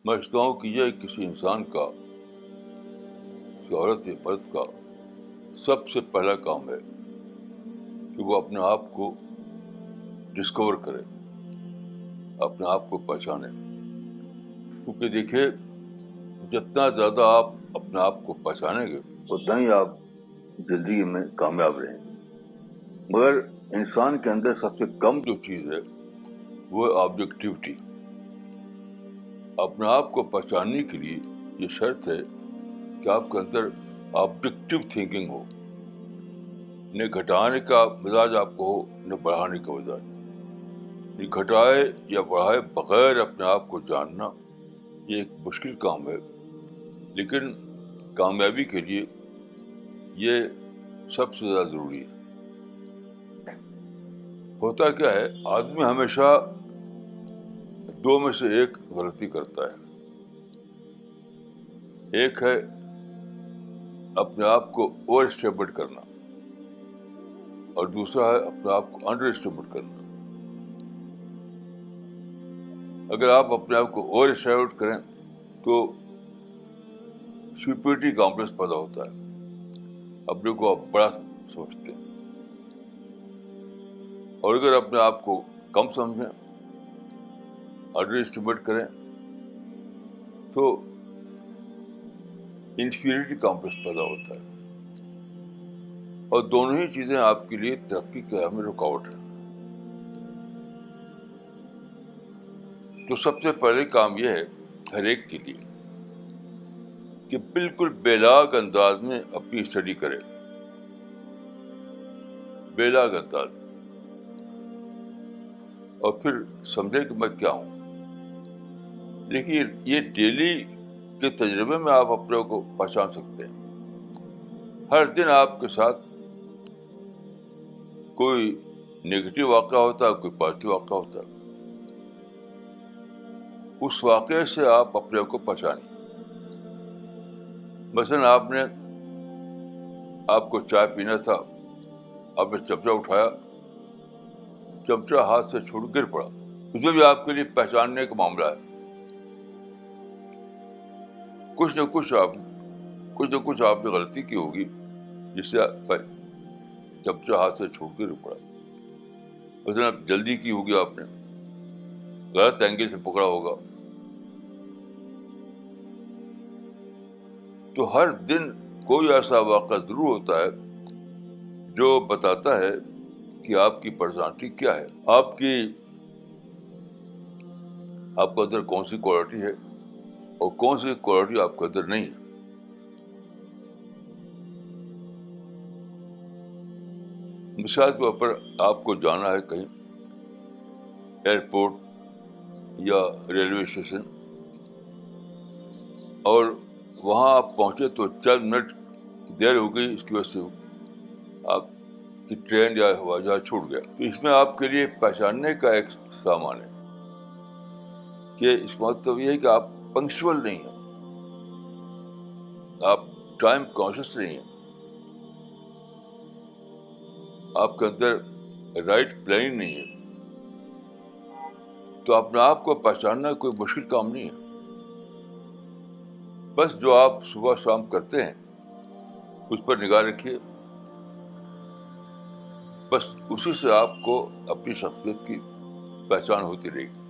میں سمجھتا ہوں کہ یہ کسی انسان کا، کسی عورت یا مرد کا سب سے پہلا کام ہے کہ وہ اپنے آپ کو ڈسکور کرے، اپنے آپ کو پہچانے. کیونکہ دیکھیے، جتنا زیادہ آپ اپنے آپ کو پہچانیں گے اتنا ہی آپ زندگی میں کامیاب رہیں گے. مگر انسان کے اندر سب سے کم جو چیز ہے وہ آبجیکٹیوٹی. اپنے آپ کو پہچاننے کے لیے یہ شرط ہے کہ آپ کے اندر آبجیکٹیو تھنکنگ ہو، نہ گھٹانے کا مزاج آپ کو ہو، نہ بڑھانے کا مزاج. یہ گھٹائے یا بڑھائے بغیر اپنے آپ کو جاننا یہ ایک مشکل کام ہے، لیکن کامیابی کے لیے یہ سب سے زیادہ ضروری ہے. ہوتا کیا ہے، آدمی ہمیشہ دو میں سے ایک غلطی کرتا ہے. ایک ہے اپنے آپ کو اوور اسٹیمیٹ کرنا، اور دوسرا ہے اپنے آپ کو انڈر اسٹیمیٹ کرنا. اگر آپ اپنے آپ کو اوور اسٹیمیٹ کریں تو سپیریٹی کمپلیکس پیدا ہوتا ہے، اپنے کو آپ بڑا سمجھتے ہیں. اور اگر اپنے آپ کو کم سمجھیں، انڈر اسٹیمیٹ کریں، تو انفیریٹی کمپلیکس پیدا ہوتا ہے. اور دونوں ہی چیزیں آپ کے لیے ترقی کے اہم رکاوٹ ہیں. تو سب سے پہلے کام یہ ہے ہر ایک کے لیے کہ بالکل بے لاگ انداز میں اپنی اسٹڈی کرے، بے لاگ انداز میں، اور پھر سمجھے کہ میں کیا ہوں. دیکھیے، یہ ڈیلی کے تجربے میں آپ اپنے کو پہچان سکتے ہیں. ہر دن آپ کے ساتھ کوئی نگیٹو واقعہ ہوتا ہے، کوئی پازیٹیو واقعہ ہوتا ہے. اس واقعے سے آپ اپنے کو پہچانیں. مثلاً آپ کو چائے پینا تھا، آپ نے چمچہ اٹھایا، چمچہ ہاتھ سے چھوٹ گر پڑا. اس میں بھی آپ کے لیے پہچاننے کا معاملہ ہے. کچھ نہ کچھ آپ نے غلطی کی ہوگی جس سے چمچہ ہاتھ سے چھوٹ گر پڑا. مثلاً جلدی کی ہوگی، آپ نے غلط اینگل سے پکڑا ہوگا. تو ہر دن کوئی ایسا واقعہ ضرور ہوتا ہے جو بتاتا ہے کہ آپ کی پرسنالٹی کیا ہے، آپ کے اندر کون سی کوالٹی ہے اور کون سی کوالٹی آپ کے اندر نہیں ہے. مثال کے طور پر آپ کو جانا ہے کہیں ایئرپورٹ یا ریلوے اسٹیشن، اور وہاں آپ پہنچے تو چند منٹ دیر ہو گئی، اس کی وجہ سے آپ کی ٹرین یا ہوائی جہاز چھوٹ گیا. تو اس میں آپ کے لیے پہچاننے کا ایک سامان ہے کہ اس کا مطلب یہ ہے کہ آپ پنکچوئل نہیں ہیں، آپ ٹائم کانشیس نہیں ہیں، آپ کے اندر رائٹ پلاننگ نہیں ہے. تو اپنے آپ کو پہچاننا کوئی مشکل کام نہیں ہے. بس جو آپ صبح شام کرتے ہیں اس پر نگاہ رکھیے، بس اسی سے آپ کو اپنی شخصیت کی پہچان ہوتی رہے گی.